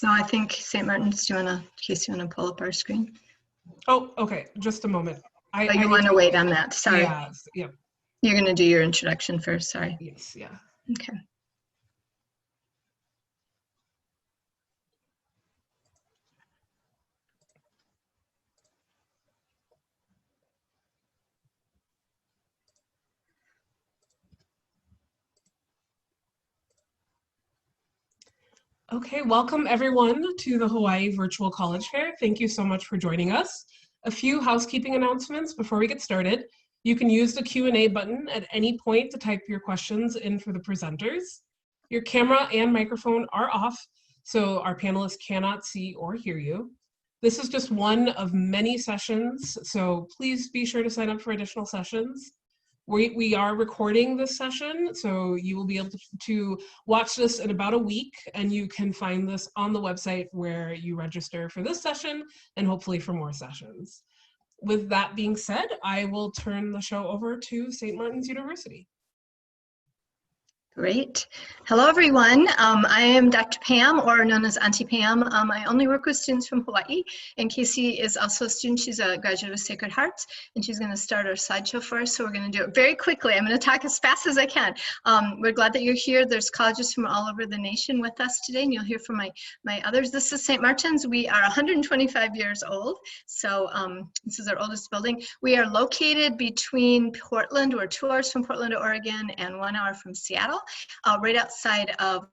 So I think St. Martin's, Casey, you want to pull up our screen? Oh, okay. Just a moment. You want to wait on that. Sorry. Yeah. Yep. You're going to do your introduction first. Sorry. Yes. Yeah. Okay. Okay, welcome everyone to the Hawaii Virtual College Fair. Thank you so much for joining us. A few housekeeping announcements before we get started. You can use the Q&A button at any point to type your questions in for the presenters. Your camera and microphone are off, so our panelists cannot see or hear you. This is just one of many sessions, so please be sure to sign up for additional sessions. We are recording this session, so you will be able to watch this in about a week, and you can find this on the website where you register for this session and hopefully for more sessions. With that being said, I will turn the show over to St. Martin's University. Great. Hello, everyone. I am Dr. Pam, or known as Auntie Pam. I only work with students from Hawaii, and Casey is also a student. She's a graduate of Sacred Heart, and she's going to start our slideshow for us, so we're going to do it very quickly. I'm going to talk as fast as I can. We're glad that you're here. There's colleges from all over the nation with us today, and you'll hear from my others. This is St. Martin's. We are 125 years old, so this is our oldest building. We are located between Portland, or 2 hours from Portland, Oregon, and 1 hour from Seattle. Right outside of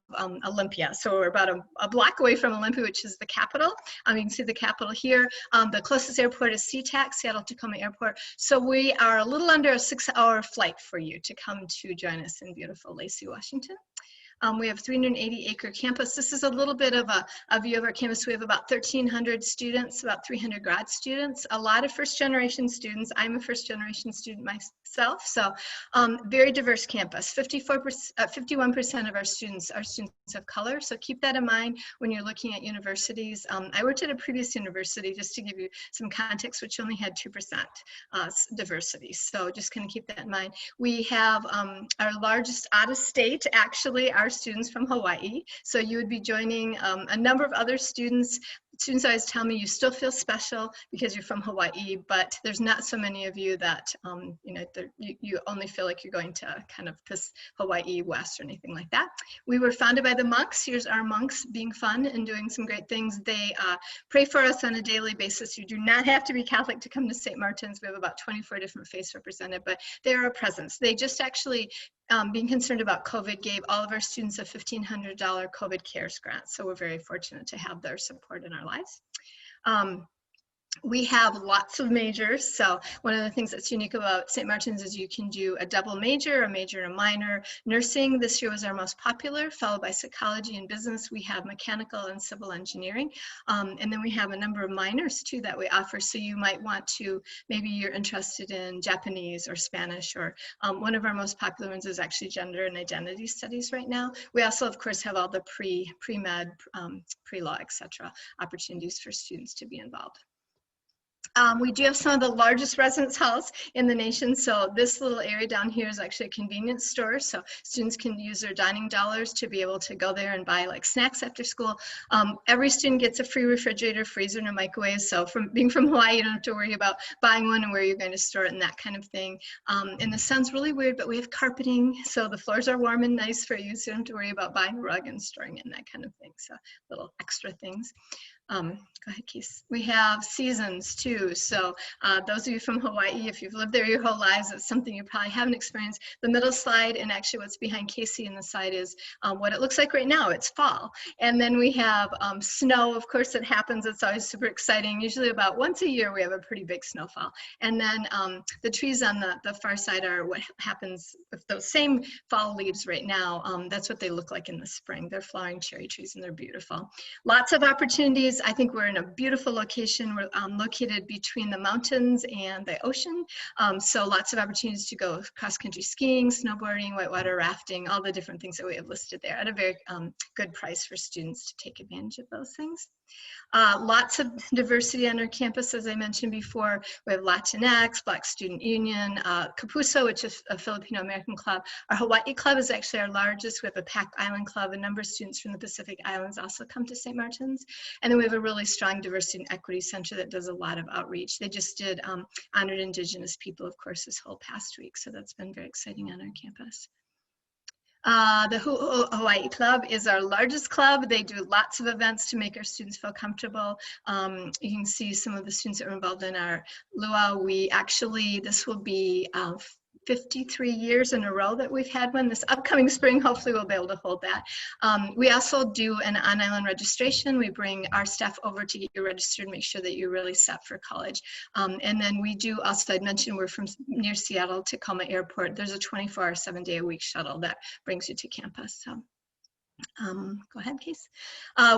Olympia. So we're about a block away from Olympia, which is the capital. You can see the capital here. The closest airport is SeaTac, Seattle-Tacoma Airport. So we are a little under a 6-hour flight for you to come to join us in beautiful Lacey, Washington. We have 380-acre campus. This is a little bit of a view of our campus. We have about 1,300 students, about 300 grad students, a lot of first-generation students. I'm a first-generation student myself, so very diverse campus. 51% of our students are students of color, so keep that in mind when you're looking at universities. I worked at a previous university, just to give you some context, which only had 2% diversity, so just kind of keep that in mind. We have our largest out-of-state, actually, our students from Hawaii. So you would be joining a number of other students. Students always tell me you still feel special because you're from Hawaii, but there's not so many of you that, you only feel like you're going to kind of Hawaii West or anything like that. We were founded by the monks. Here's our monks being fun and doing some great things. They pray for us on a daily basis. You do not have to be Catholic to come to St. Martin's. We have about 24 different faiths represented, but they are a presence. They just actually, being concerned about COVID, gave all of our students a $1,500 COVID CARES grant. So we're very fortunate to have their support in our lives. We have lots of majors. So one of the things that's unique about St. Martin's is you can do a double major, a major and a minor. Nursing this year was our most popular, followed by psychology and business. We have mechanical and civil engineering. And then we have a number of minors too that we offer. So you might want to, maybe you're interested in Japanese or Spanish, or one of our most popular ones is actually gender and identity studies right now. We also, of course, have all the pre-med, pre-law, etc. opportunities for students to be involved. We do have some of the largest residence halls in the nation. So this little area down here is actually a convenience store. So students can use their dining dollars to be able to go there and buy like snacks after school. Every student gets a free refrigerator, freezer, and a microwave. So being from Hawaii, you don't have to worry about buying one and where you're going to store it and that kind of thing. And this sounds really weird, but we have carpeting. So the floors are warm and nice for you. So you don't have to worry about buying a rug and storing it and that kind of thing. So little extra things. Go ahead, Keith. We have seasons too. So those of you from Hawaii, if you've lived there your whole lives, it's something you probably haven't experienced. The middle slide, and actually what's behind Casey in the side, is what it looks like right now. It's fall. And then we have snow, of course, it happens. It's always super exciting. Usually about once a year we have a pretty big snowfall. And then the trees on the far side are what happens with those same fall leaves right now. That's what they look like in the spring. They're flowering cherry trees and they're beautiful. Lots of opportunities is, I think we're in a beautiful location. We're located between the mountains and the ocean. So lots of opportunities to go cross-country skiing, snowboarding, whitewater rafting, all the different things that we have listed there at a very good price for students to take advantage of those things. Lots of diversity on our campus, as I mentioned before. We have Latinx, Black Student Union, Kapuso, which is a Filipino American club. Our Hawaii club is actually our largest. We have a Pac Island club. A number of students from the Pacific Islands also come to St. Martin's. And then we have a really strong diversity and equity center that does a lot of outreach. They just did honored Indigenous people, of course, this whole past week. So that's been very exciting on our campus. The Hawaii Club is our largest club. They do lots of events to make our students feel comfortable. You can see some of the students that are involved in our luau. This will be 53 years in a row that we've had one. This upcoming spring, hopefully we'll be able to hold that. We also do an on-island registration. We bring our staff over to get you registered, make sure that you're really set for college. And then we do also, I'd mentioned we're from near Seattle, Tacoma Airport. There's a 24-hour, 7-day-a-week shuttle that brings you to campus. So. Go ahead, Case.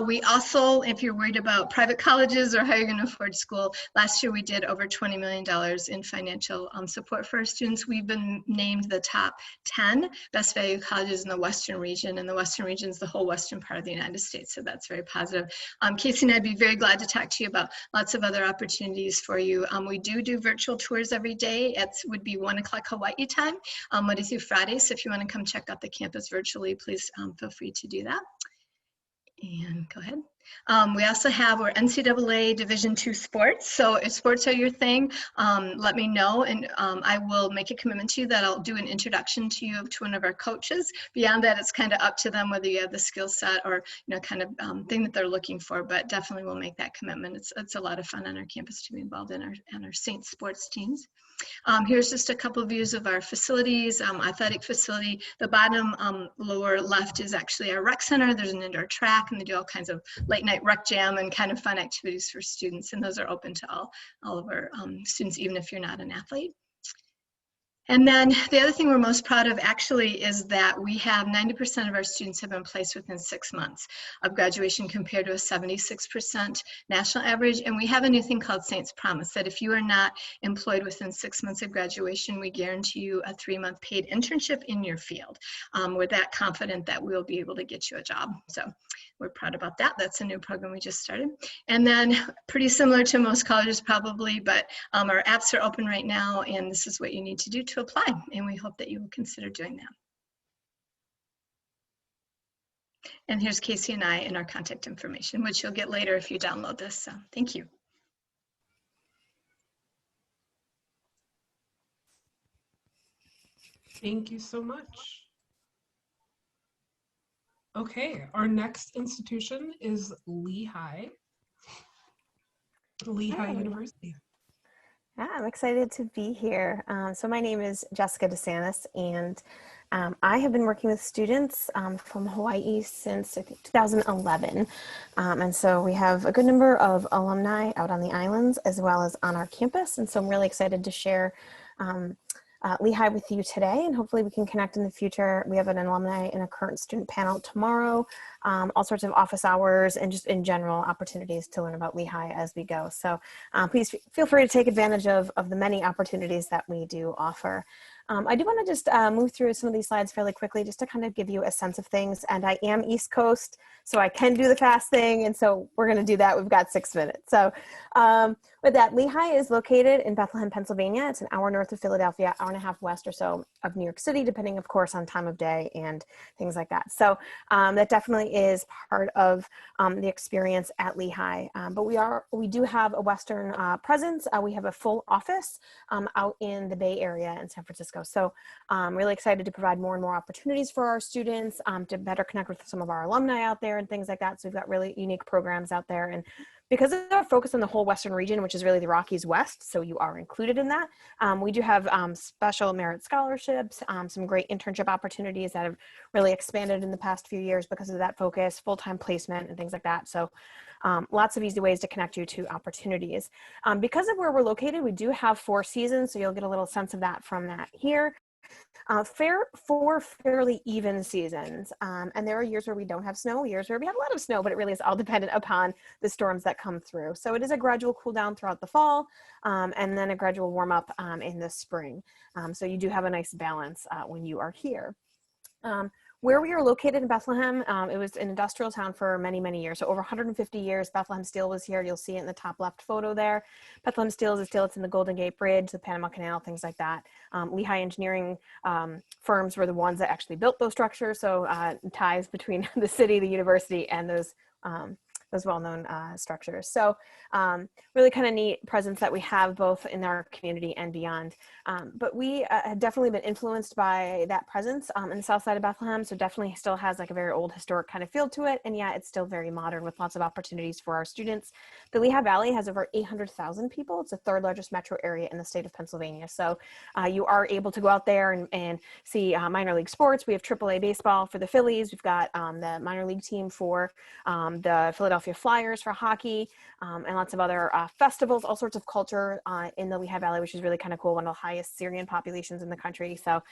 We also, if you're worried about private colleges or how you're going to afford school, last year we did over $20 million in financial support for our students. We've been named the top 10 best value colleges in the Western region, and the Western region is the whole western part of the United States, so that's very positive. Casey and I'd be very glad to talk to you about lots of other opportunities for you. We do virtual tours every day. It would be 1 o'clock Hawaii time, Monday through Friday, so if you want to come check out the campus virtually, please feel free to do that. And go ahead. We also have our NCAA Division II sports. So if sports are your thing, let me know, and I will make a commitment to you that I'll do an introduction to you to one of our coaches. Beyond that, it's kind of up to them whether you have the skill set or kind of thing that they're looking for. But definitely, we'll make that commitment. It's a lot of fun on our campus to be involved in our Saints sports teams. Here's just a couple of views of our facilities, athletic facility. The bottom lower left is actually our rec center. There's an indoor track, and they do all kinds of late night rec jam and kind of fun activities for students. And those are open to all of our students, even if you're not an athlete. And then the other thing we're most proud of actually is that we have 90% of our students have been placed within 6 months of graduation compared to a 76% national average. And we have a new thing called Saints Promise, that if you are not employed within 6 months of graduation, we guarantee you a 3-month paid internship in your field. We're that confident that we'll be able to get you a job. So we're proud about that. That's a new program we just started. And then pretty similar to most colleges probably, but our apps are open right now, and this is what you need to do to apply. And we hope that you will consider doing that. And here's Casey and I and our contact information, which you'll get later if you download this. So thank you. Thank you so much. Okay, our next institution is Lehigh University. Yeah, I'm excited to be here. So my name is Jessica DeSantis, and I have been working with students from Hawaii since I think 2011. And so we have a good number of alumni out on the islands as well as on our campus. And so I'm really excited to share Lehigh with you today, and hopefully we can connect in the future. We have an alumni and a current student panel tomorrow, all sorts of office hours and just in general opportunities to learn about Lehigh as we go. So please feel free to take advantage of the many opportunities that we do offer. I do want to just move through some of these slides fairly quickly just to kind of give you a sense of things. And I am East Coast, so I can do the fast thing. And so we're going to do that. We've got 6 minutes. So with that, Lehigh is located in Bethlehem, Pennsylvania. It's an hour north of Philadelphia, hour and a half west or so of New York City, depending, of course, on time of day and things like that. So that definitely is part of the experience at Lehigh. But we do have a Western presence. We have a full office out in the Bay Area in San Francisco. So I'm really excited to provide more and more opportunities for our students to better connect with some of our alumni out there and things like that. So we've got really unique programs out there. And because of our focus on the whole Western region, which is really the Rockies West, so you are included in that, we do have special merit scholarships, some great internship opportunities that have really expanded in the past few years because of that focus, full-time placement and things like that. So lots of easy ways to connect you to opportunities. Because of where we're located, we do have 4 seasons, so you'll get a little sense of that from that here. Four fairly even seasons. And there are years where we don't have snow, years where we have a lot of snow, but it really is all dependent upon the storms that come through. So it is a gradual cool down throughout the fall, and then a gradual warm up in the spring. So you do have a nice balance when you are here. Where we are located in Bethlehem, it was an industrial town for many, many years. So over 150 years, Bethlehem Steel was here. You'll see it in the top left photo there. Bethlehem Steel is a steel that's in the Golden Gate Bridge, the Panama Canal, things like that. Lehigh engineering firms were the ones that actually built those structures. So ties between the city, the university, and those well-known structures. So really kind of neat presence that we have both in our community and beyond. But we have definitely been influenced by that presence in the south side of Bethlehem. So definitely still has like a very old historic kind of feel to it. And yet it's still very modern with lots of opportunities for our students. The Lehigh Valley has over 800,000 people. It's the third largest metro area in the state of Pennsylvania. So you are able to go out there and see minor league sports. We have AAA baseball for the Phillies. We've got the minor league team for the Philadelphia Flyers for hockey, and lots of other festivals, all sorts of culture in the Lehigh Valley, which is really kind of cool, one of the highest Syrian populations in the country. So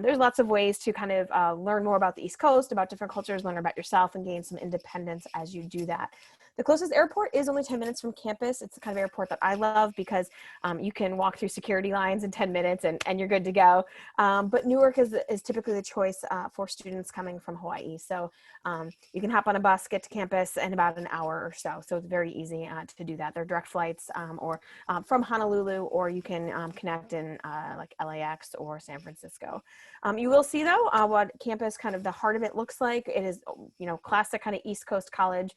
there's lots of ways to kind of learn more about the East Coast, about different cultures, learn about yourself, and gain some independence as you do that. The closest airport is only 10 minutes from campus. It's the kind of airport that I love because you can walk through security lines in 10 minutes and you're good to go. But Newark is typically the choice for students coming from Hawaii. So you can hop on a bus, get to campus in about an hour or so. So it's very easy to do that. There are direct flights or from Honolulu, or you can connect in like LAX or San Francisco. You will see though what campus, kind of the heart of it looks like. It is, classic kind of East Coast college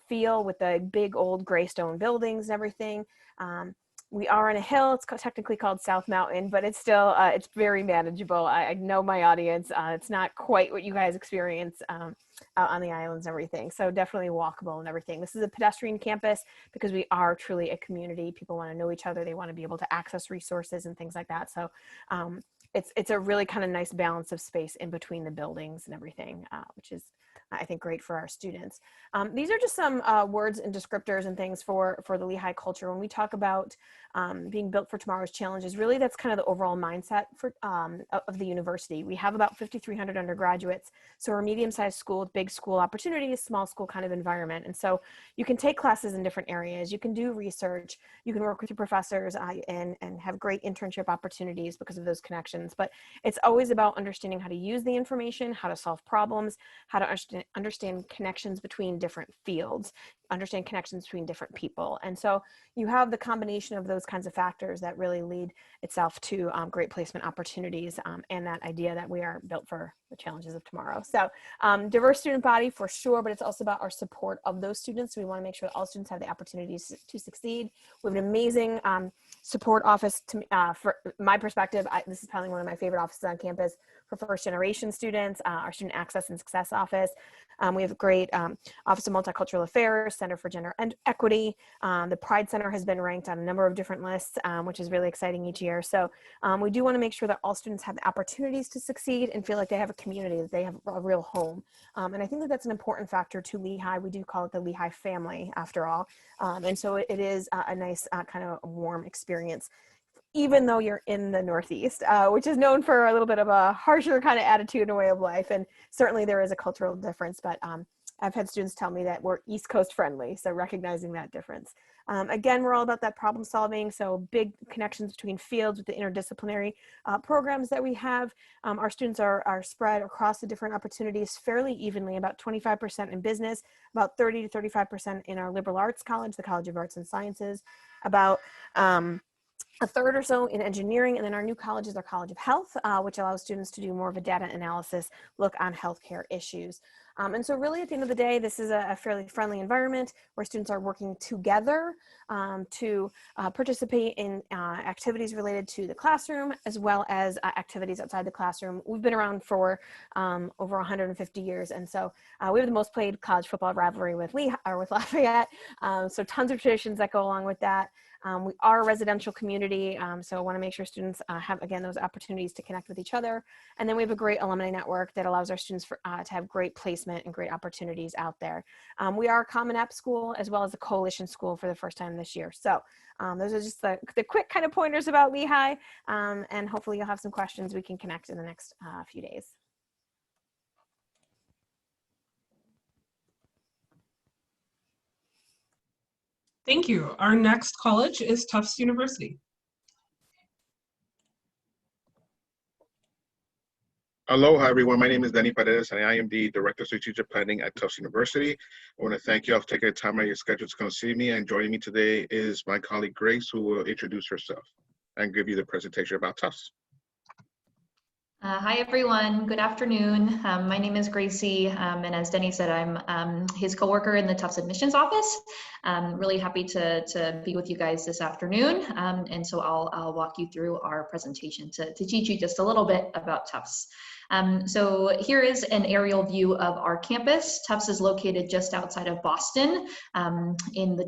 feel with the big old gray stone buildings and everything. We are on a hill. It's technically called South Mountain, but it's still, it's very manageable. I know my audience. It's not quite what you guys experience out on the islands and everything. So definitely walkable and everything. This is a pedestrian campus because we are truly a community. People want to know each other. They want to be able to access resources and things like that. So it's a really kind of nice balance of space in between the buildings and everything, which is, I think, great for our students. These are just some words and descriptors and things for the Lehigh culture. When we talk about being built for tomorrow's challenges, really that's kind of the overall mindset for of the university. We have about 5,300 undergraduates. So we're a medium-sized school with big school opportunities, small school kind of environment. And so you can take classes in different areas. You can do research. You can work with your professors and have great internship opportunities because of those connections. But it's always about understanding how to use the information, how to solve problems, how to understand connections between different fields, understand connections between different people. And so you have the combination of those kinds of factors that really lead itself to great placement opportunities and that idea that we are built for the challenges of tomorrow. So diverse student body for sure, but it's also about our support of those students. So we want to make sure that all students have the opportunities to succeed. We have an amazing support office. For my perspective, this is probably one of my favorite offices on campus for first generation students, our Student Access and Success Office. We have a great Office of Multicultural Affairs, Center for Gender and Equity. The Pride Center has been ranked on a number of different lists, which is really exciting each year. So we do want to make sure that all students have the opportunities to succeed and feel like they have a community, that they have a real home. And I think that that's an important factor to Lehigh. We do call it the Lehigh family after all. And so it is a nice kind of warm experience, even though you're in the Northeast, which is known for a little bit of a harsher kind of attitude and way of life. And certainly there is a cultural difference, but I've had students tell me that we're East Coast friendly. So recognizing that difference. Again, we're all about that problem solving. So big connections between fields with the interdisciplinary programs that we have. Our students are spread across the different opportunities fairly evenly, about 25% in business, about 30 to 35% in our liberal arts college, the College of Arts and Sciences, about a third or so in engineering, and then our new college is our College of Health, which allows students to do more of a data analysis look on healthcare issues. And so really at the end of the day, this is a fairly friendly environment where students are working together to participate in activities related to the classroom, as well as activities outside the classroom. We've been around for over 150 years. And so we have the most played college football rivalry with Lafayette. So tons of traditions that go along with that. We are a residential community, so I want to make sure students have, again, those opportunities to connect with each other. And then we have a great alumni network that allows our students to have great placement advancement and great opportunities out there. We are a Common App school as well as a coalition school for the first time this year. So those are just the quick kind of pointers about Lehigh, and hopefully you'll have some questions we can connect in the next few days. Thank you. Our next college is Tufts University. Aloha, everyone. My name is Danny Paredes, and I am the Director of Strategic Planning at Tufts University. I want to thank you all for taking the time out of your schedule to come see me. And joining me today is my colleague Grace, who will introduce herself and give you the presentation about Tufts. Hi, everyone. Good afternoon. My name is Gracie, and as Denny said, I'm his coworker in the Tufts admissions office. Really happy to be with you guys this afternoon, and so I'll walk you through our presentation to teach you just a little bit about Tufts. So here is an aerial view of our campus. Tufts is located just outside of Boston, in the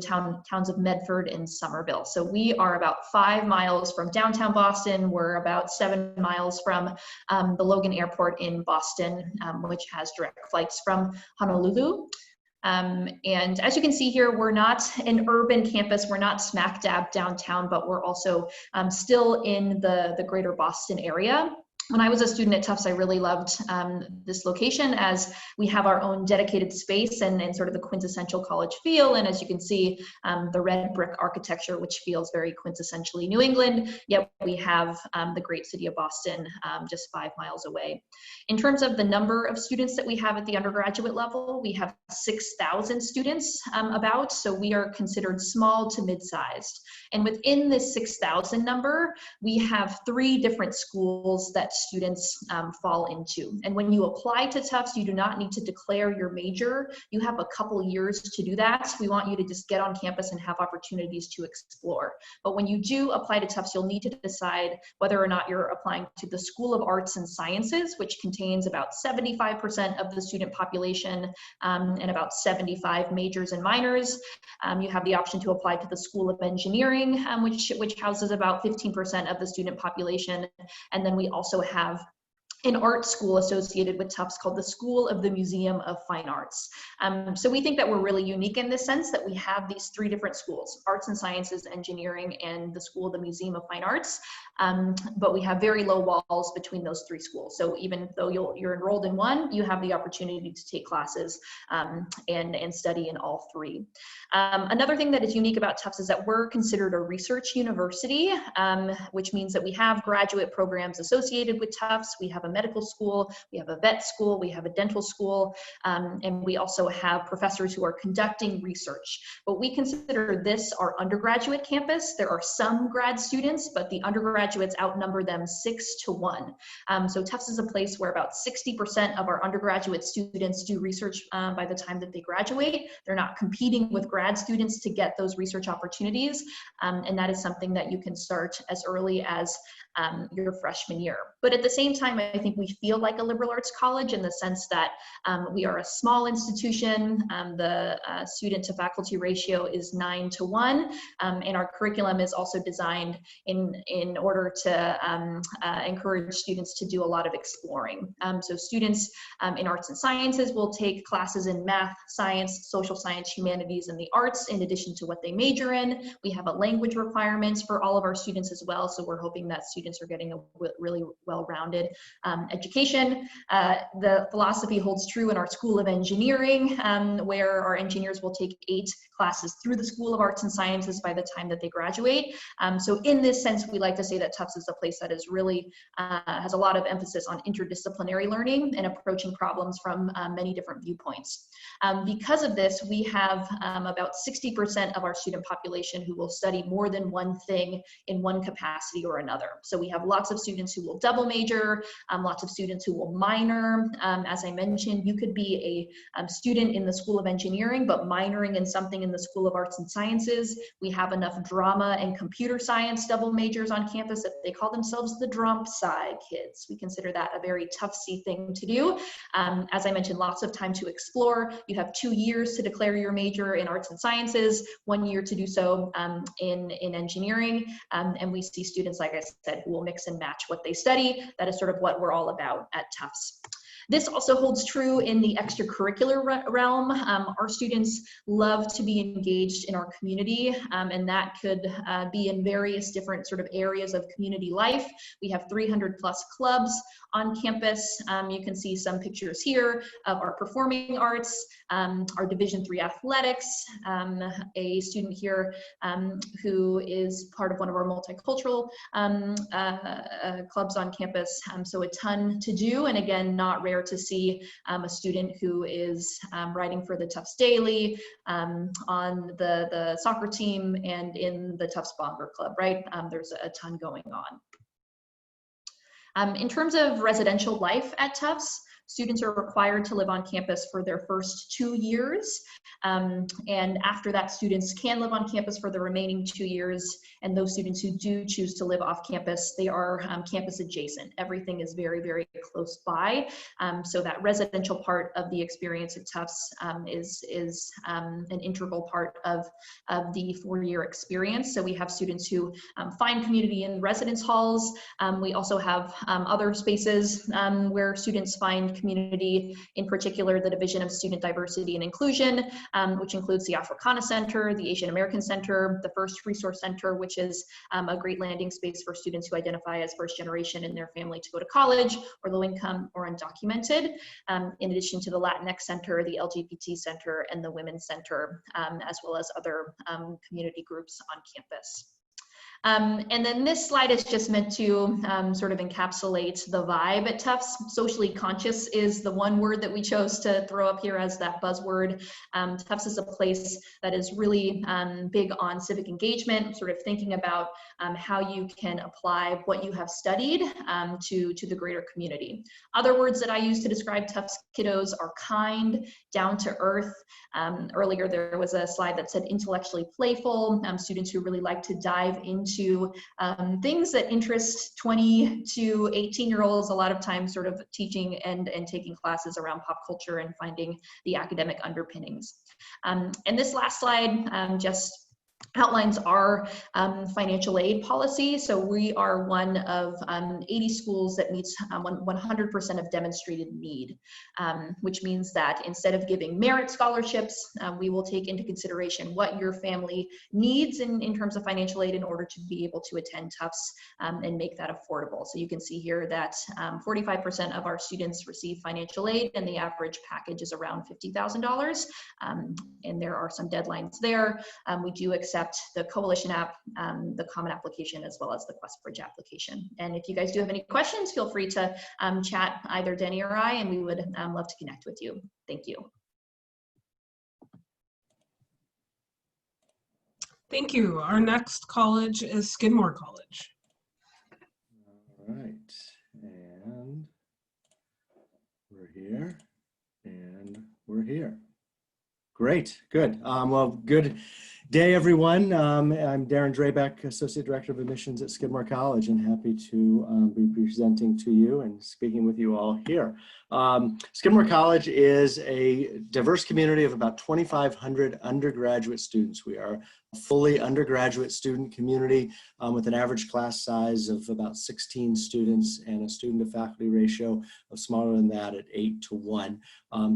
towns of Medford and Somerville. So we are about 5 miles from downtown Boston. We're about 7 miles from the Logan Airport in Boston, which has direct flights from Honolulu. And as you can see here, we're not an urban campus. We're not smack dab downtown, but we're also still in the greater Boston area. When I was a student at Tufts, I really loved this location, as we have our own dedicated space and sort of the quintessential college feel. And as you can see, the red brick architecture, which feels very quintessentially New England, yet we have the great city of Boston just 5 miles away. In terms of the number of students that we have at the undergraduate level, we have 6,000 students about, so we are considered small to mid-sized. And within this 6,000 number, we have 3 different schools that students fall into. And when you apply to Tufts, you do not need to declare your major. You have a couple years to do that. We want you to just get on campus and have opportunities to explore. But when you do apply to Tufts, you'll need to decide whether or not you're applying to the School of Arts and Sciences, which contains about 75% of the student population and about 75 majors and minors. You have the option to apply to the School of Engineering, which houses about 15% of the student population. And then we also have an art school associated with Tufts called the School of the Museum of Fine Arts. So we think that we're really unique in this sense that we have these 3 different schools: Arts and Sciences, Engineering, and the School of the Museum of Fine Arts. But we have very low walls between those 3 schools. So even though you're enrolled in one, you have the opportunity to take classes and study in all 3. Another thing that is unique about Tufts is that we're considered a research university, which means that we have graduate programs associated with Tufts. We have a medical school, we have a vet school, we have a dental school, and we also have professors who are conducting research. But we consider this our undergraduate campus. There are some grad students, but the undergraduates outnumber them 6 to 1. So Tufts is a place where about 60% of our undergraduate students do research by the time that they graduate. They're not competing with grad students to get those research opportunities, and that is something that you can start as early as your freshman year. But at the same time, I think we feel like a liberal arts college in the sense that we are a small institution. The student to faculty ratio is 9 to 1, and our curriculum is also designed in order to encourage students to do a lot of exploring. So students in arts and sciences will take classes in math, science, social science, humanities, and the arts in addition to what they major in. We have a language requirements for all of our students as well, so we're hoping that students are getting a really well-rounded education. The philosophy holds true in our School of Engineering, where our engineers will take 8 classes through the School of Arts and Sciences by the time that they graduate. So in this sense, we like to say that Tufts is a place that is really has a lot of emphasis on interdisciplinary learning and approaching problems from many different viewpoints. Because of this, we have about 60% of our student population who will study more than one thing in one capacity or another. So we have lots of students who will double major, lots of students who will minor. As I mentioned, you could be a student in the School of Engineering, but minoring in something in the School of Arts and Sciences. We have enough drama and computer science double majors on campus that they call themselves the Drump Sci kids. We consider that a very Tuftsy thing to do. As I mentioned, lots of time to explore. You have 2 years to declare your major in arts and sciences, 1 year to do so in engineering, and we see students, like I said, who will mix and match what they study. That is sort of what we're all about at Tufts. This also holds true in the extracurricular realm. Our students love to be engaged in our community, and that could be in various different sort of areas of community life. We have 300 plus clubs on campus. You can see some pictures here of our performing arts, our Division III athletics, a student here who is part of one of our multicultural clubs on campus. So a ton to do, and again, not rare to see a student who is writing for the Tufts Daily, on the soccer team, and in the Tufts Bomber Club, right? There's a ton going on. In terms of residential life at Tufts, students are required to live on campus for their first 2 years. And after that, students can live on campus for the remaining 2 years. And those students who do choose to live off campus, they are campus adjacent. Everything is very, very close by. So that residential part of the experience at Tufts is an integral part of the 4-year experience. So we have students who find community in residence halls. We also have other spaces where students find community, in particular the Division of Student Diversity and Inclusion, which includes the Africana Center, the Asian American Center, the First Resource Center, which is a great landing space for students who identify as first generation in their family to go to college, or low income or undocumented, in addition to the Latinx Center, the LGBT Center, and the Women's Center, as well as other community groups on campus. And then this slide is just meant to sort of encapsulate the vibe at Tufts. Socially conscious is the one word that we chose to throw up here as that buzzword. Tufts is a place that is really big on civic engagement, sort of thinking about how you can apply what you have studied to the greater community. Other words that I use to describe Tufts kiddos are kind, down to earth. Earlier there was a slide that said intellectually playful, students who really like to dive into things that interest 20 to 18-year-olds, a lot of times sort of teaching and taking classes around pop culture and finding the academic underpinnings. And this last slide just outlines our financial aid policy. So we are one of 80 schools that meets 100% of demonstrated need, which means that instead of giving merit scholarships, we will take into consideration what your family needs in terms of financial aid in order to be able to attend Tufts and make that affordable. So you can see here that 45% of our students receive financial aid, and the average package is around $50,000. And there are some deadlines there. We do accept the Coalition app, the Common application, as well as the QuestBridge application. And if you guys do have any questions, feel free to chat either Denny or I, and we would love to connect with you. Thank you. Thank you. Our next college is Skidmore College. All right, and we're here, and we're here. Great, good. Well, good day, everyone. I'm Darren Drabeck, Associate Director of Admissions at Skidmore College, and happy to be presenting to you and speaking with you all here. Skidmore College is a diverse community of about 2,500 undergraduate students. We are a fully undergraduate student community with an average class size of about 16 students and a student to faculty ratio of smaller than that at 8:1.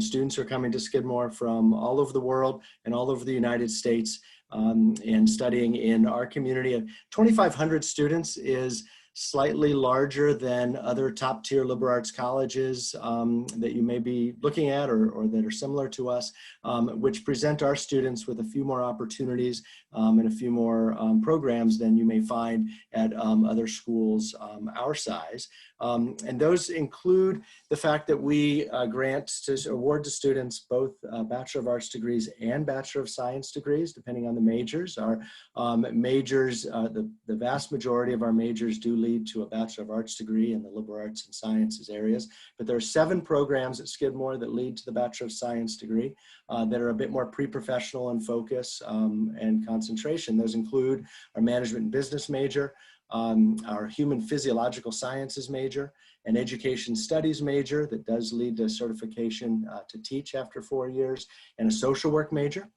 Students are coming to Skidmore from all over the world and all over the United States and studying in our community. 2,500 students is slightly larger than other top tier liberal arts colleges that you may be looking at or that are similar to us, which present our students with a few more opportunities and a few more programs than you may find at other schools our size. And those include the fact that we award to students both Bachelor of Arts degrees and Bachelor of Science degrees, depending on the majors. Our majors, the vast majority of our majors do lead to a Bachelor of Arts degree in the liberal arts and sciences areas. But there are 7 programs at Skidmore that lead to the Bachelor of Science degree that are a bit more pre-professional in focus and concentration. Those include our Management and Business major, our Human Physiological Sciences major, an Education Studies major that does lead to certification to teach after 4 years, and a Social Work major.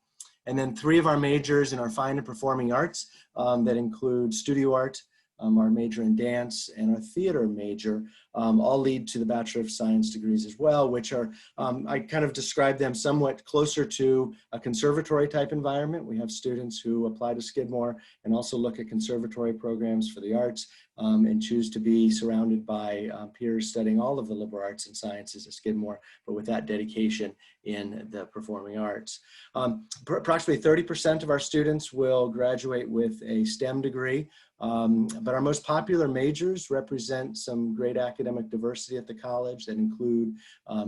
And then 3 of our majors in our Fine and Performing Arts that include Studio Art, our major in dance, and our theater major all lead to the Bachelor of Science degrees as well, which are, I kind of describe them somewhat closer to a conservatory type environment. We have students who apply to Skidmore and also look at conservatory programs for the arts, and choose to be surrounded by peers studying all of the liberal arts and sciences at Skidmore, but with that dedication in the performing arts. Approximately 30% of our students will graduate with a STEM degree, but our most popular majors represent some great academic diversity at the college that include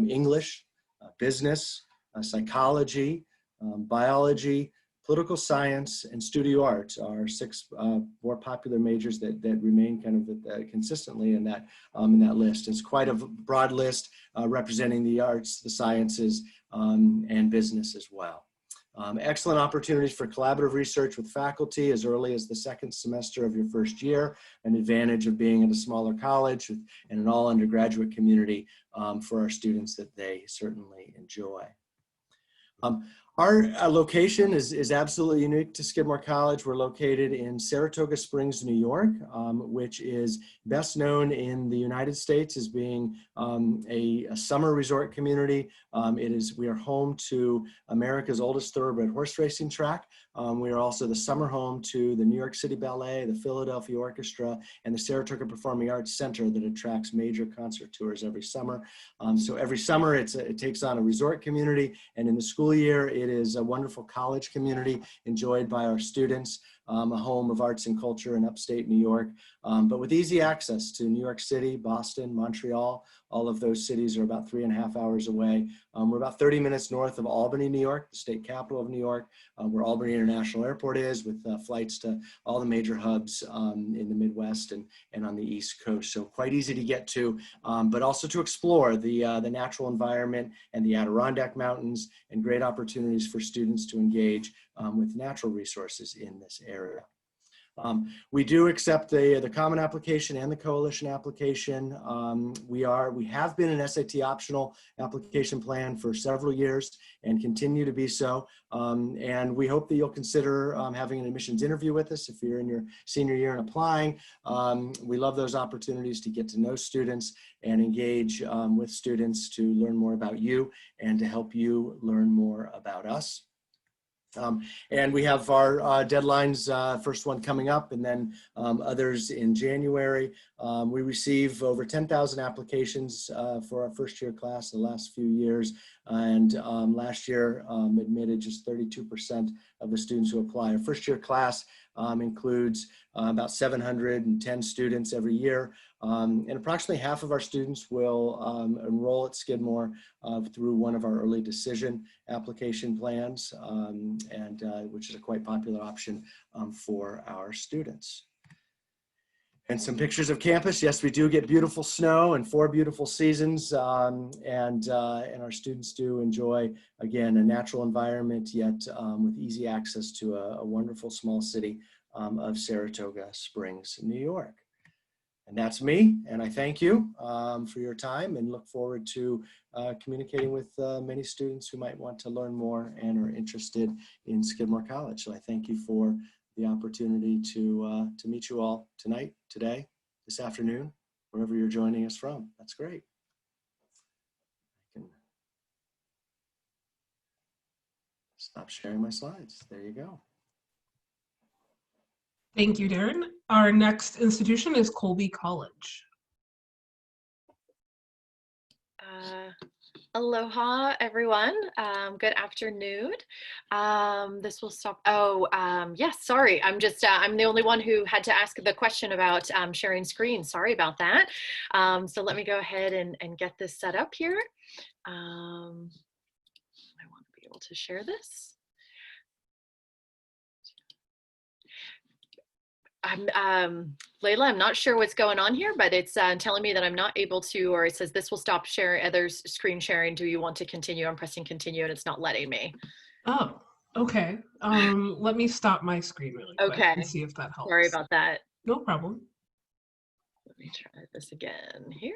English, business, psychology, biology, political science, and studio arts are 6 more popular majors that remain kind of consistently in that list. It's quite a broad list representing the arts, the sciences, and business as well. Excellent opportunities for collaborative research with faculty as early as the 2nd semester of your first year, an advantage of being at a smaller college and an all undergraduate community for our students that they certainly enjoy. Our location is absolutely unique to Skidmore College. We're located in Saratoga Springs, New York, which is best known in the United States as being a summer resort community. We are home to America's oldest thoroughbred horse racing track. We are also the summer home to the New York City Ballet, the Philadelphia Orchestra, and the Saratoga Performing Arts Center that attracts major concert tours every summer. So every summer it takes on a resort community, and in the school year it is a wonderful college community enjoyed by our students, a home of arts and culture in upstate New York, but with easy access to New York City, Boston, Montreal. All of those cities are about 3.5 hours away. We're about 30 minutes north of Albany, New York, the state capital of New York, where Albany International Airport is, with flights to all the major hubs in the Midwest and on the East Coast. So quite easy to get to, but also to explore the natural environment and the Adirondack Mountains, and great opportunities for students to engage with natural resources in this area. We do accept the common application and the coalition application. We have been an SAT optional application plan for several years and continue to be so. And we hope that you'll consider having an admissions interview with us if you're in your senior year and applying. We love those opportunities to get to know students and engage with students to learn more about you and to help you learn more about us. And we have our deadlines, first one coming up, and then others in January. We receive over 10,000 applications for our first year class in the last few years. And last year admitted just 32% of the students who apply. Our first year class includes about 710 students every year. And approximately half of our students will enroll at Skidmore through one of our early decision application plans, which is a quite popular option for our students. And some pictures of campus. Yes, we do get beautiful snow and 4 beautiful seasons, and our students do enjoy, again, a natural environment, yet with easy access to a wonderful small city of Saratoga Springs, New York. And that's me, and I thank you for your time and look forward to communicating with many students who might want to learn more and are interested in Skidmore College. So I thank you for the opportunity to meet you all tonight, today, this afternoon, wherever you're joining us from. That's great. I can stop sharing my slides. There you go. Thank you, Darren. Our next institution is Colby College. Aloha, everyone. Good afternoon. This will stop. Oh, yes, sorry. I'm the only one who had to ask the question about sharing screen. Sorry about that. So let me go ahead and get this set up here. I want to be able to share this. Layla, I'm not sure what's going on here, but it's telling me that I'm not able to, or it says this will stop sharing others screen sharing. Do you want to continue? I'm pressing continue and it's not letting me. Oh, okay. Let me stop my screen really quick and see if that helps. Sorry about that. No problem. Let me try this again here.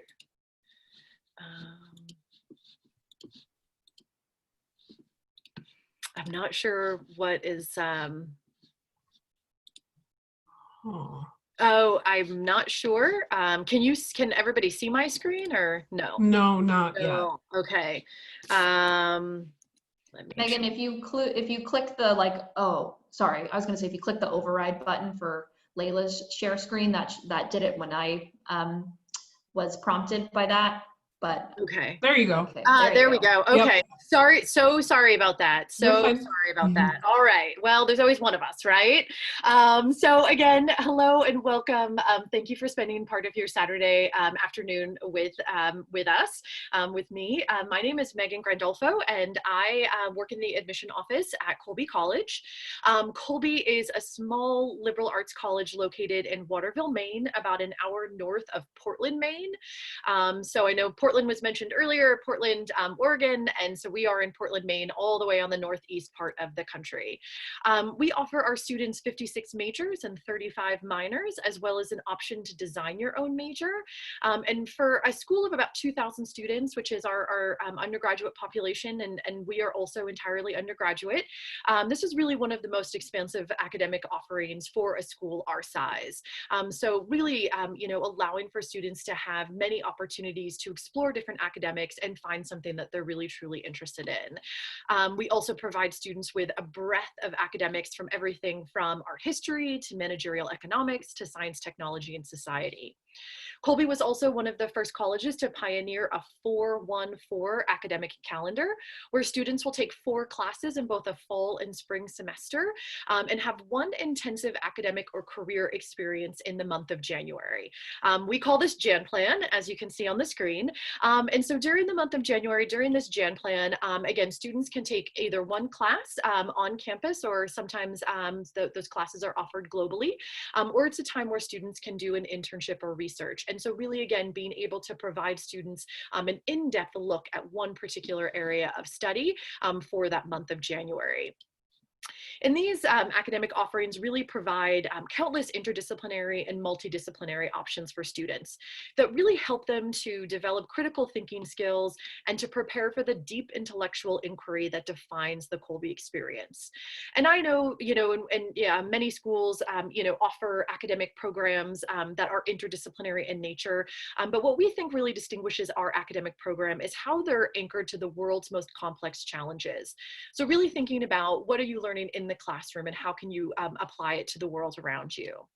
I'm not sure what is, Oh. Oh, I'm not sure. Can everybody see my screen or no? No, not yet. No. Okay. Let me Megan, if you click the if you click the override button for Layla's share screen, that did it when I was prompted by that. But okay. There you go. okay, There we go. Okay. Yep. Sorry about that. You're So fine. sorry about that. All right. Well, there's always one of us, right? So again, hello and welcome. Thank you for spending part of your Saturday afternoon with us, with me. My name is Megan Grandolfo, and I work in the admission office at Colby College. Colby is a small liberal arts college located in Waterville, Maine, about an hour north of Portland, Maine. So I know Portland was mentioned earlier, Portland, Oregon, and so we are in Portland, Maine, all the way on the northeast part of the country. We offer our students 56 majors and 35 minors, as well as an option to design your own major. And for a school of about 2,000 students, which is our undergraduate population, and we are also entirely undergraduate, this is really one of the most expansive academic offerings for a school our size. So really, allowing for students to have many opportunities to explore different academics and find something that they're really truly interested in. We also provide students with a breadth of academics from everything from art history to managerial economics to science, technology, and society. Colby was also one of the first colleges to pioneer a 4-1-4 academic calendar, where students will take 4 classes in both a fall and spring semester and have one intensive academic or career experience in the month of January. We call this Jan Plan, as you can see on the screen. And so during the month of January, during this Jan Plan, again, students can take either one class on campus, or sometimes those classes are offered globally, or it's a time where students can do an internship or research. And so really, again, being able to provide students an in-depth look at one particular area of study for that month of January. And these academic offerings really provide countless interdisciplinary and multidisciplinary options for students that really help them to develop critical thinking skills and to prepare for the deep intellectual inquiry that defines the Colby experience. And I know, many schools, offer academic programs that are interdisciplinary in nature. But what we think really distinguishes our academic program is how they're anchored to the world's most complex challenges. So really thinking about, what are you learning in the classroom and how can you apply it to the world around you?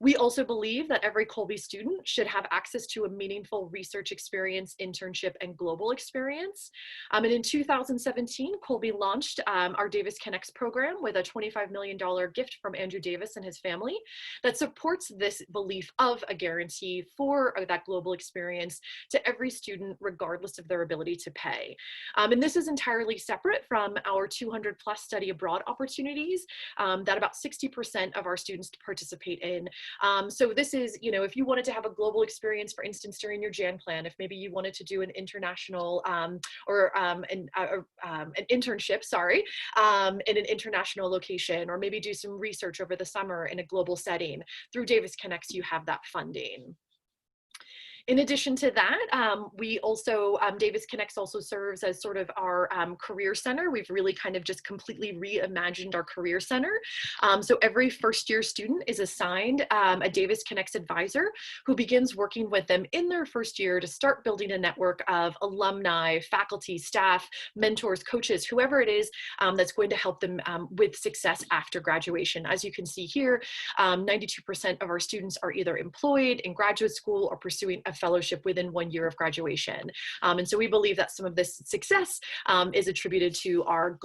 We also believe that every Colby student should have access to a meaningful research experience, internship, and global experience. And in 2017, Colby launched our Davis Connects program with a $25 million gift from Andrew Davis and his family that supports this belief of a guarantee for that global experience to every student, regardless of their ability to pay. And this is entirely separate from our 200+ study abroad opportunities that about 60% of our students participate in. So this is, if you wanted to have a global experience, for instance, during your Jan Plan, if maybe you wanted to do an international an internship, in an international location, or maybe do some research over the summer in a global setting, through Davis Connects, you have that funding. In addition to that, we also, Davis Connects also serves as sort of our career center. We've really kind of just completely reimagined our career center. So every first-year student is assigned a Davis Connects advisor who begins working with them in their first year to start building a network of alumni, faculty, staff, mentors, coaches, whoever it is that's going to help them with success after graduation. As you can see here, 92% of our students are either employed in graduate school or pursuing a fellowship within 1 year of graduation. And so we believe that some of this success is attributed to our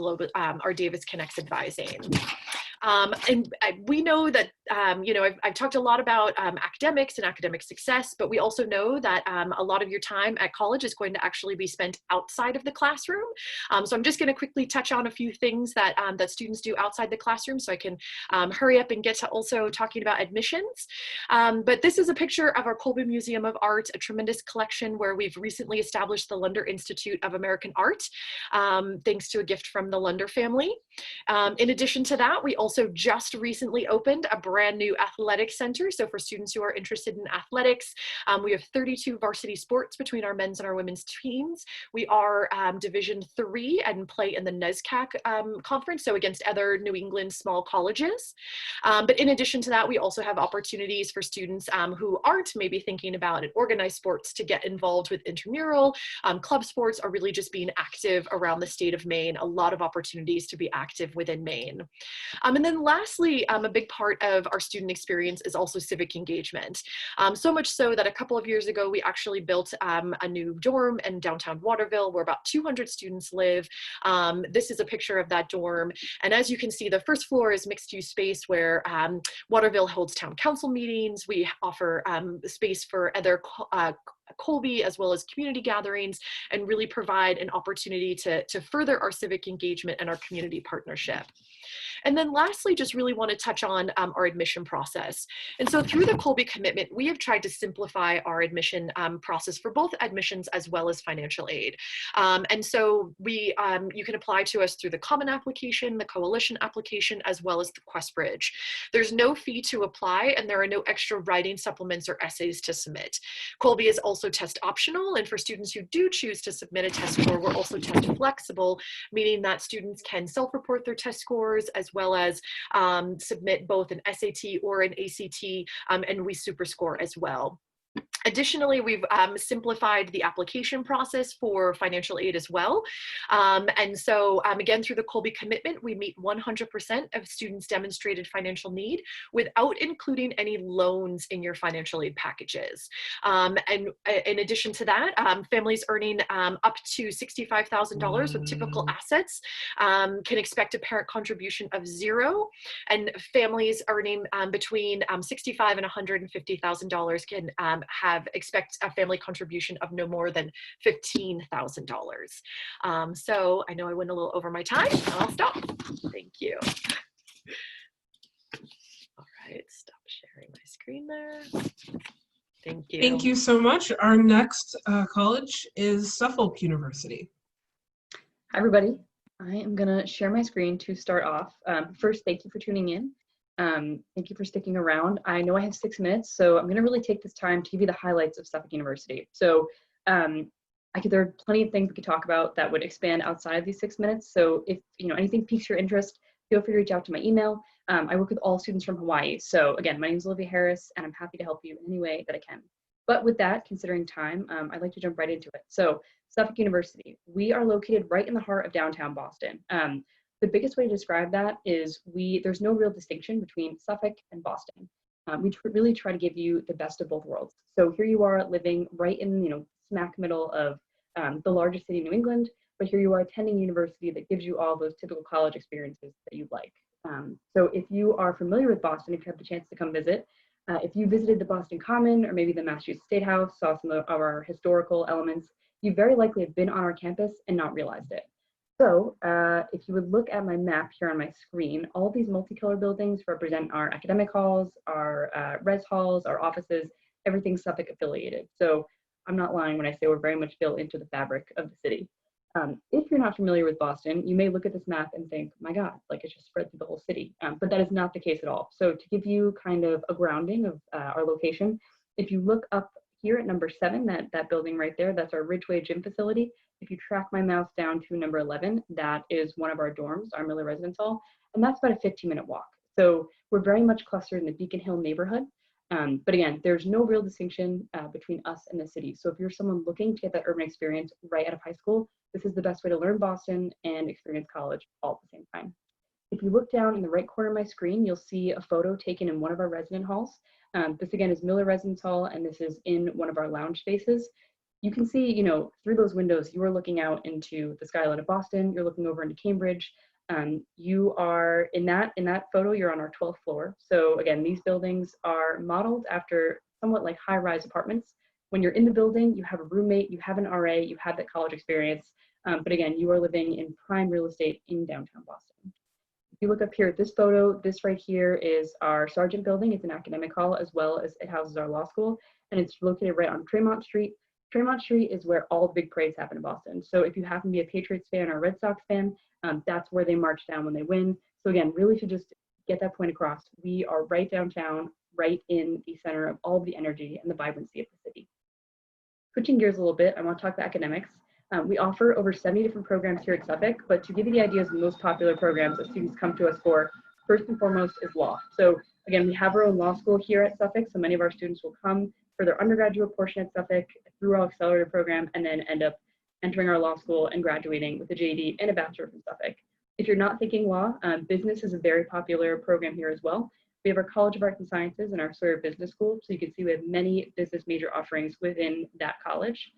Davis Connects advising. And we know that, I've talked a lot about academics and academic success, but we also know that a lot of your time at college is going to actually be spent outside of the classroom. So I'm just going to quickly touch on a few things that, that students do outside the classroom so I can hurry up and get to also talking about admissions. But this is a picture of our Colby Museum of Art, a tremendous collection where we've recently established the Lunder Institute of American Art, thanks to a gift from the Lunder family. In addition to that, we also just recently opened a brand new athletic center. So for students who are interested in athletics, we have 32 varsity sports between our men's and our women's teams. We are Division III and play in the NESCAC conference, so against other New England small colleges. But in addition to that, we also have opportunities for students who aren't maybe thinking about an organized sports to get involved with intramural, club sports, or really just being active around the state of Maine. A lot of opportunities to be active within Maine. And then lastly, a big part of our student experience is also civic engagement. So much so that a couple of years ago, we actually built a new dorm in downtown Waterville where about 200 students live. This is a picture of that dorm. And as you can see, the first floor is mixed use space where Waterville holds town council meetings. We offer space for other Colby as well as community gatherings, and really provide an opportunity to further our civic engagement and our community partnership. And then lastly, just really want to touch on our admission process. And so through the Colby commitment, we have tried to simplify our admission process for both admissions as well as financial aid. And so you can apply to us through the Common application, the Coalition application, as well as the Quest Bridge. There's no fee to apply, and there are no extra writing supplements or essays to submit. Colby is also test optional, and for students who do choose to submit a test score, we're also test flexible, meaning that students can self-report their test scores as well as submit both an SAT or an ACT, and we super score as well. Additionally, we've simplified the application process for financial aid as well. And so again, through the Colby commitment, we meet 100% of students' demonstrated financial need without including any loans in your financial aid packages. And in addition to that, families earning up to $65,000 with typical assets can expect a parent contribution of 0, and families earning between $65,000 and $150,000 can expect a family contribution of no more than $15,000. So I know I went a little over my time, and I'll stop. Thank you. All right, stop sharing my screen there. Thank you. Thank you so much. Our next college is Suffolk University. Hi, everybody. I am going to share my screen to start off. First, thank you for tuning in. Thank you for sticking around. I know I have 6 minutes, so I'm going to really take this time to give you the highlights of Suffolk University. So there are plenty of things we could talk about that would expand outside of these 6 minutes. So if anything piques your interest, feel free to reach out to my email. I work with all students from Hawaii. So again, my name is Olivia Harris, and I'm happy to help you in any way that I can. But with that, considering time, I'd like to jump right into it. So Suffolk University, we are located right in the heart of downtown Boston. The biggest way to describe that is there's no real distinction between Suffolk and Boston. We really try to give you the best of both worlds. So here you are living right in, smack middle of the largest city in New England, but here you are attending university that gives you all those typical college experiences that you'd like. So if you are familiar with Boston, if you have the chance to come visit, if you visited the Boston Common or maybe the Massachusetts State House, saw some of our historical elements, you very likely have been on our campus and not realized it. So if you would look at my map here on my screen, all of these multicolored buildings represent our academic halls, our res halls, our offices, everything Suffolk affiliated. So I'm not lying when I say we're very much built into the fabric of the city. If you're not familiar with Boston, you may look at this map and think, my God, like it's just spread through the whole city. But that is not the case at all. So to give you kind of a grounding of our location, if you look up here at number 7, that building right there, that's our Ridgeway Gym facility. If you track my mouse down to number 11, that is one of our dorms, our Miller Residence Hall, and that's about a 15-minute walk. So we're very much clustered in the Beacon Hill neighborhood. But again, there's no real distinction between us and the city. So if you're someone looking to get that urban experience right out of high school, this is the best way to learn Boston and experience college all at the same time. If you look down in the right corner of my screen, you'll see a photo taken in one of our resident halls. This again is Miller Residence Hall, and this is in one of our lounge spaces. You can see, through those windows, you are looking out into the skyline of Boston. You're looking over into Cambridge. You are in that photo, you're on our 12th floor. So again, these buildings are modeled after somewhat like high-rise apartments. When you're in the building, you have a roommate, you have an RA, you have that college experience. But again, you are living in prime real estate in downtown Boston. If you look up here at this photo, this right here is our Sargent building. It's an academic hall, as well as it houses our law school, and it's located right on Tremont Street. Tremont Street is where all the big parades happen in Boston. So if you happen to be a Patriots fan or a Red Sox fan, that's where they march down when they win. So again, really should just get that point across. We are right downtown, right in the center of all of the energy and the vibrancy of the city. Switching gears a little bit, I want to talk about academics. We offer over 70 different programs here at Suffolk, but to give you the ideas of the most popular programs that students come to us for, first and foremost is law. So again, we have our own law school here at Suffolk, so many of our students will come for their undergraduate portion at Suffolk through our accelerator program and then end up entering our law school and graduating with a JD and a bachelor from Suffolk. If you're not thinking law, business is a very popular program here as well. We have our College of Arts and Sciences and our Sawyer Business School, so you can see we have many business major offerings within that college.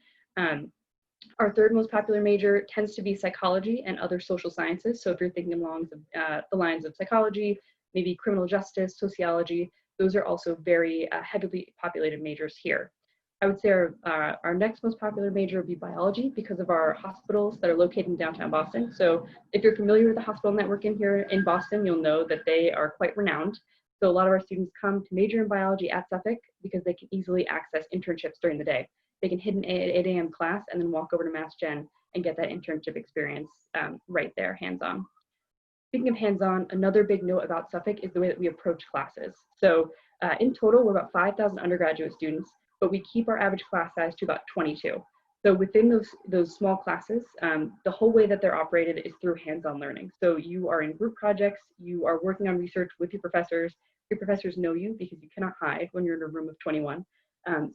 Our third most popular major tends to be psychology and other social sciences. So if you're thinking along the lines of psychology, maybe criminal justice, sociology, those are also very heavily populated majors here. I would say our next most popular major would be biology because of our hospitals that are located in downtown Boston. So if you're familiar with the hospital network in here in Boston, you'll know that they are quite renowned. So a lot of our students come to major in biology at Suffolk because they can easily access internships during the day. They can hit an 8 a.m. class and then walk over to Mass Gen and get that internship experience right there, hands-on. Speaking of hands-on, another big note about Suffolk is the way that we approach classes. So in total, we're about 5,000 undergraduate students, but we keep our average class size to about 22. So within those small classes, the whole way that they're operated is through hands-on learning. So you are in group projects, you are working on research with your professors know you because you cannot hide when you're in a room of 21.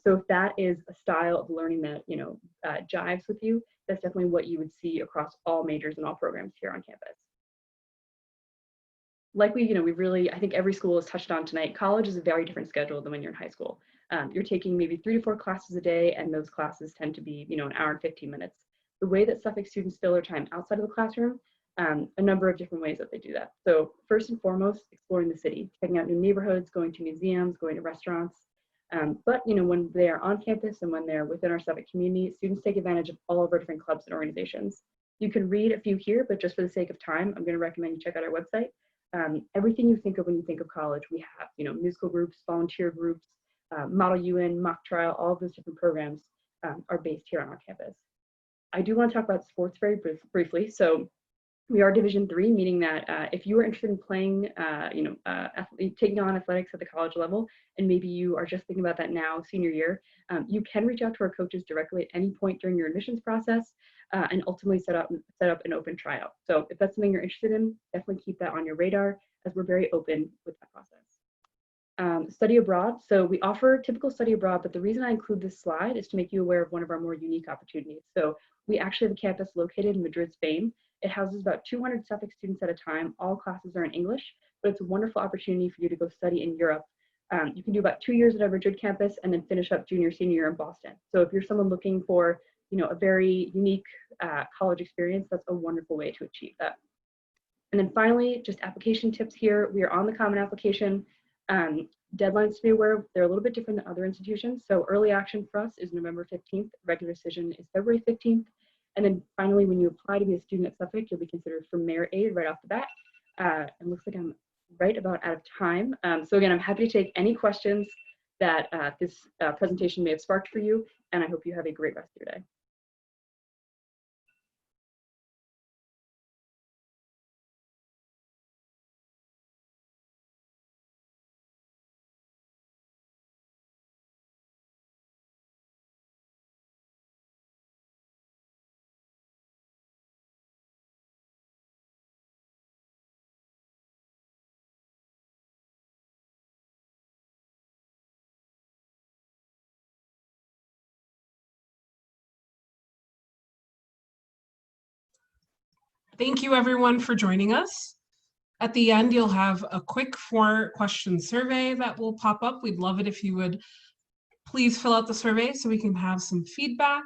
So if that is a style of learning that jives with you, that's definitely what you would see across all majors and all programs here on campus. Like I think every school has touched on tonight, college is a very different schedule than when you're in high school. You're taking maybe 3 to 4 classes a day, and those classes tend to be, an hour and 15 minutes. The way that Suffolk students fill their time outside of the classroom, a number of different ways that they do that. So first and foremost, exploring the city, checking out new neighborhoods, going to museums, going to restaurants. But when they are on campus and when they're within our Suffolk community, students take advantage of all of our different clubs and organizations. You can read a few here, but just for the sake of time, I'm going to recommend you check out our website. Everything you think of when you think of college, we have, musical groups, volunteer groups, Model UN, mock trial, all of those different programs are based here on our campus. I do want to talk about sports very briefly. So we are Division III, meaning that if you are interested in playing, taking on athletics at the college level, and maybe you are just thinking about that now, senior year, you can reach out to our coaches directly at any point during your admissions process and ultimately set up an open tryout. So if that's something you're interested in, definitely keep that on your radar as we're very open with that process. Study abroad. So we offer typical study abroad, but the reason I include this slide is to make you aware of one of our more unique opportunities. So we actually have a campus located in Madrid, Spain. It houses about 200 Suffolk students at a time. All classes are in English, but it's a wonderful opportunity for you to go study in Europe. You can do about 2 years at our Madrid campus and then finish up junior, senior year in Boston. So if you're someone looking for, a very unique college experience, that's a wonderful way to achieve that. And then finally, just application tips here. We are on the Common Application. Deadlines to be aware of, they're a little bit different than other institutions. So early action for us is November 15th. Regular decision is February 15th. And then finally, when you apply to be a student at Suffolk, you'll be considered for merit aid right off the bat. It looks like I'm right about out of time. So again, I'm happy to take any questions that this presentation may have sparked for you. And I hope you have a great rest of your day. Thank you everyone for joining us. At the end, you'll have a quick 4-question survey that will pop up. We'd love it if you would please fill out the survey so we can have some feedback.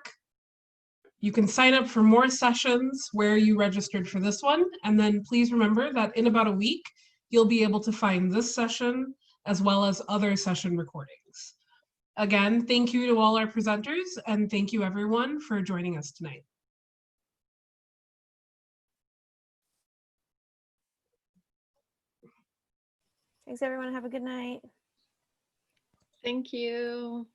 You can sign up for more sessions where you registered for this one. And then please remember that in about a week, you'll be able to find this session as well as other session recordings. Again, thank you to all our presenters and thank you everyone for joining us tonight. Thanks everyone, have a good night. Thank you.